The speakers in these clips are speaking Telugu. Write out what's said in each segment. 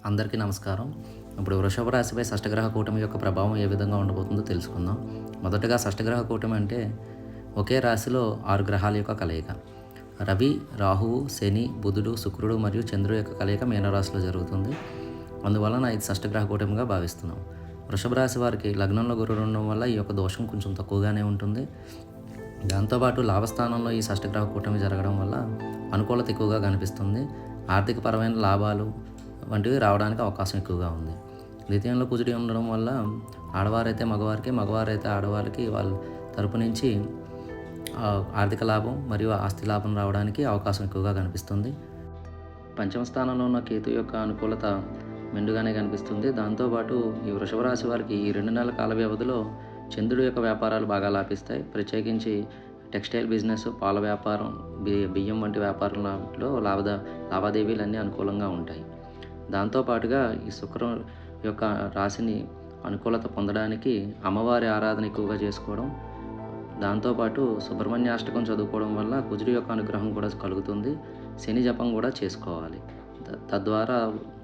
అందరికీ నమస్కారం. ఇప్పుడు వృషభ రాశిపై షష్టగ్రహ కూటమి యొక్క ప్రభావం ఏ విధంగా ఉండబోతుందో తెలుసుకుందాం. మొదటగా షష్టగ్రహ కూటమి అంటే ఒకే రాశిలో 6 గ్రహాల యొక్క కలయిక. రవి, రాహువు, శని, బుధుడు, శుక్రుడు మరియు చంద్రుడు యొక్క కలయిక మీనరాశిలో జరుగుతుంది. అందువలన ఇది షష్టగ్రహ కూటమిగా భావిస్తున్నాం. వృషభ రాశి వారికి లగ్నంలో గురుడు ఉండడం వల్ల ఈ యొక్క దోషం కొంచెం తక్కువగానే ఉంటుంది. దాంతోపాటు లాభస్థానంలో ఈ షష్టగ్రహ కూటమి జరగడం వల్ల అనుకూలత ఎక్కువగా కనిపిస్తుంది. ఆర్థికపరమైన లాభాలు వంటివి రావడానికి అవకాశం ఎక్కువగా ఉంది. ద్వితీయంలో కుజుడి ఉండడం వల్ల ఆడవారైతే మగవారికి, మగవారైతే ఆడవారికి వాళ్ళ తరపు నుంచి ఆర్థిక లాభం మరియు ఆస్తి లాభం రావడానికి అవకాశం ఎక్కువగా కనిపిస్తుంది. పంచమ స్థానంలో ఉన్న కేతు యొక్క అనుకూలత మెండుగానే కనిపిస్తుంది. దాంతోపాటు ఈ వృషభ రాశి వారికి ఈ 2 నెలల కాల వ్యవధిలో చంద్రుడి యొక్క వ్యాపారాలు బాగా లాభిస్తాయి. ప్రత్యేకించి టెక్స్టైల్ బిజినెస్, పాల వ్యాపారం, బియ్యం వంటి వ్యాపారంలో లావాదేవీలన్నీ అనుకూలంగా ఉంటాయి. దాంతోపాటుగా ఈ శుక్రం యొక్క రాశిని అనుకూలత పొందడానికి అమ్మవారి ఆరాధన ఎక్కువగా చేసుకోవడం, దాంతోపాటు సుబ్రహ్మణ్యాష్టకం చదువుకోవడం వల్ల కుజుడి యొక్క అనుగ్రహం కూడా కలుగుతుంది. శని జపం కూడా చేసుకోవాలి. తద్వారా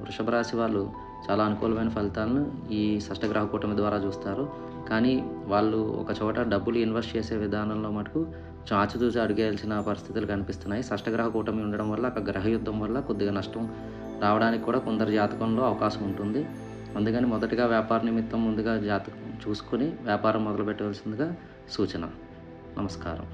వృషభ రాశి వాళ్ళు చాలా అనుకూలమైన ఫలితాలను ఈ షష్టగ్రహ కూటమి ద్వారా చూస్తారు. కానీ వాళ్ళు ఒక చోట డబ్బులు ఇన్వెస్ట్ చేసే విధానంలో మటుకు ఆచితూచి అడుగేయాల్సిన పరిస్థితులు కనిపిస్తున్నాయి. షష్టగ్రహ కూటమి ఉండడం వల్ల అక్కడ గ్రహ యుద్ధం వల్ల కొద్దిగా నష్టం రావడానికి కూడా కొందరు జాతకంలో అవకాశం ఉంటుంది. అందుకని మొదటిగా వ్యాపార నిమిత్తం ముందుగా జాతకం చూసుకొని వ్యాపారం మొదలు పెట్టవలసిందిగా సూచన. నమస్కారం.